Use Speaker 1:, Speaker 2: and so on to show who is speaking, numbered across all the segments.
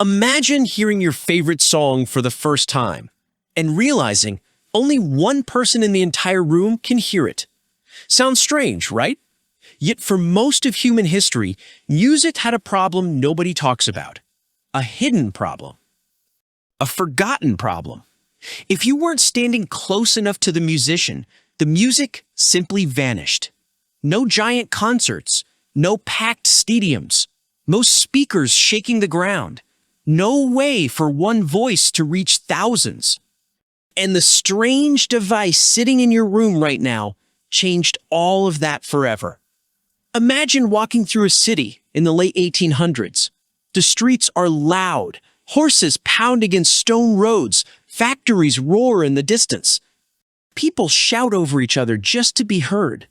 Speaker 1: Imagine hearing your favorite song for the first time and realizing only one person in the entire room can hear it. Sounds strange, right? Yet for most of human history, music had a problem nobody talks about. A hidden problem. A forgotten problem. If you weren't standing close enough to the musician, the music simply vanished. No giant concerts, no packed stadiums, no speakers shaking the ground, no way for one voice to reach thousands. And the strange device sitting in your room right now changed all of that forever. Imagine walking through a city in the late 1800s. The streets are loud, horses pound against stone roads, factories roar in the distance. People shout over each other just to be heard.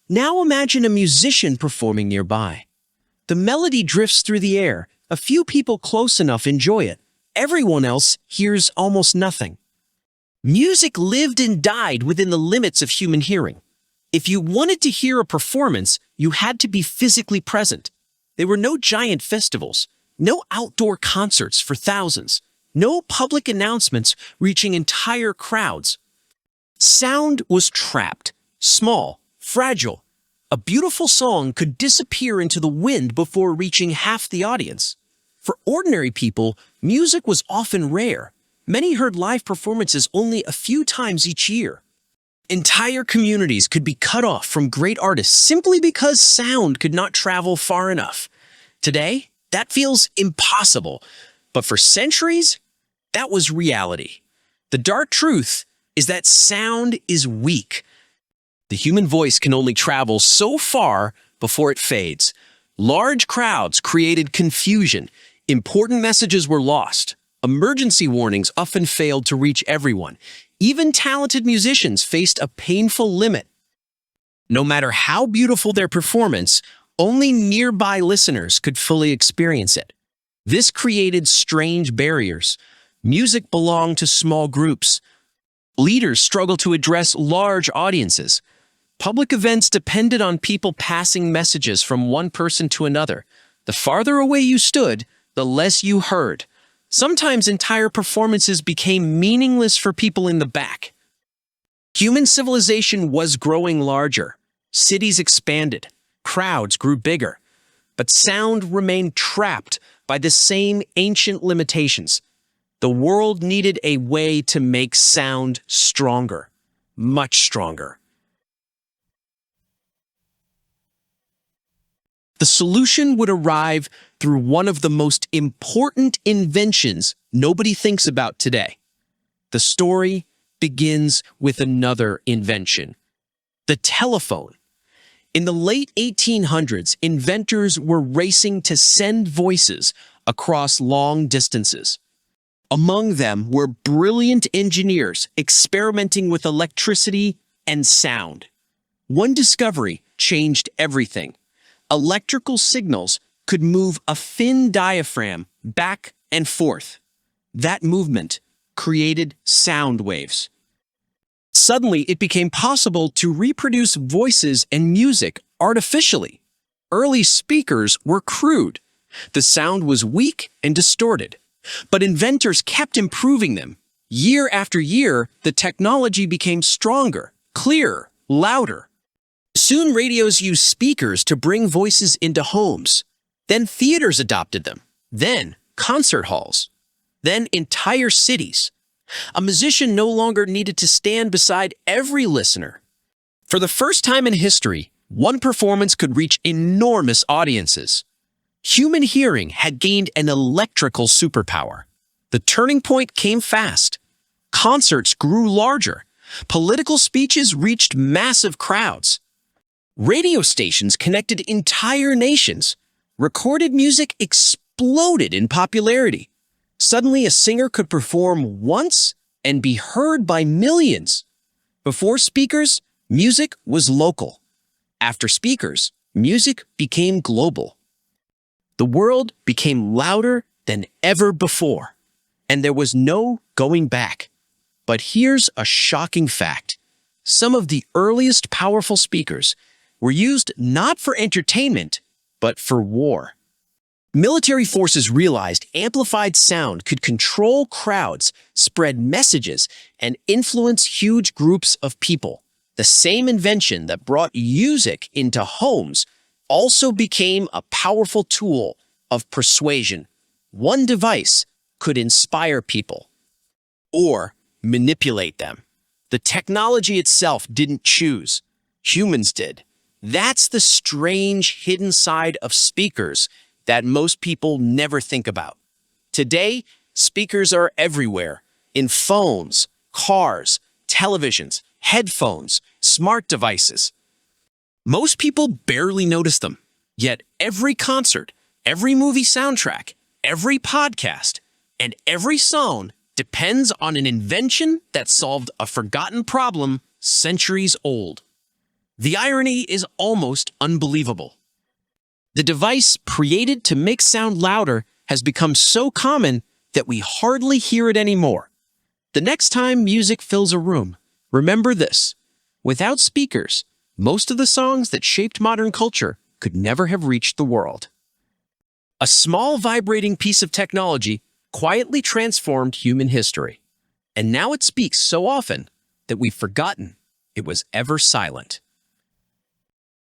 Speaker 1: Now imagine a musician performing nearby. The melody drifts through the air. A few people close enough enjoy it. Everyone else hears almost nothing. Music lived and died within the limits of human hearing. If you wanted to hear a performance, you had to be physically present. There were no giant festivals, no outdoor concerts for thousands, no public announcements reaching entire crowds. Sound was trapped, small, fragile. A beautiful song could disappear into the wind before reaching half the audience. For ordinary people, music was often rare. Many heard live performances only a few times each year. Entire communities could be cut off from great artists simply because sound could not travel far enough. Today, that feels impossible, but for centuries, that was reality. The dark truth is that sound is weak. The human voice can only travel so far before it fades. Large crowds created confusion. Important messages were lost. Emergency warnings often failed to reach everyone. Even talented musicians faced a painful limit. No matter how beautiful their performance, only nearby listeners could fully experience it. This created strange barriers. Music belonged to small groups. Leaders struggled to address large audiences. Public events depended on people passing messages from one person to another. The farther away you stood, the less you heard. Sometimes entire performances became meaningless for people in the back. Human civilization was growing larger. Cities expanded. Crowds grew bigger. But sound remained trapped by the same ancient limitations. The world needed a way to make sound stronger, much stronger. The solution would arrive through one of the most important inventions nobody thinks about today. The story begins with another invention, the telephone. In the late 1800s, inventors were racing to send voices across long distances. Among them were brilliant engineers experimenting with electricity and sound. One discovery changed everything. Electrical signals could move a thin diaphragm back and forth. That movement created sound waves. Suddenly, it became possible to reproduce voices and music artificially. Early speakers were crude. The sound was weak and distorted. But inventors kept improving them. Year after year, the technology became stronger, clearer, louder. Soon radios used speakers to bring voices into homes. Then theaters adopted them. Then concert halls. Then entire cities. A musician no longer needed to stand beside every listener. For the first time in history, one performance could reach enormous audiences. Human hearing had gained an electrical superpower. The turning point came fast. Concerts grew larger. Political speeches reached massive crowds. Radio stations connected entire nations. Recorded music exploded in popularity. Suddenly, a singer could perform once and be heard by millions. Before speakers, music was local. After speakers, music became global. The world became louder than ever before, and there was no going back. But here's a shocking fact. Some of the earliest powerful speakers were used not for entertainment, but for war. Military forces realized amplified sound could control crowds, spread messages, and influence huge groups of people. The same invention that brought music into homes also became a powerful tool of persuasion. One device could inspire people or manipulate them. The technology itself didn't choose. Humans did. That's the strange hidden side of speakers that most people never think about. Today, speakers are everywhere, in phones, cars, televisions, headphones, smart devices. Most people barely notice them, yet every concert, every movie soundtrack, every podcast, and every song depends on an invention that solved a forgotten problem centuries old. The irony is almost unbelievable. The device created to make sound louder has become so common that we hardly hear it anymore. The next time music fills a room, remember this: without speakers, most of the songs that shaped modern culture could never have reached the world. A small vibrating piece of technology quietly transformed human history, and now it speaks so often that we've forgotten it was ever silent.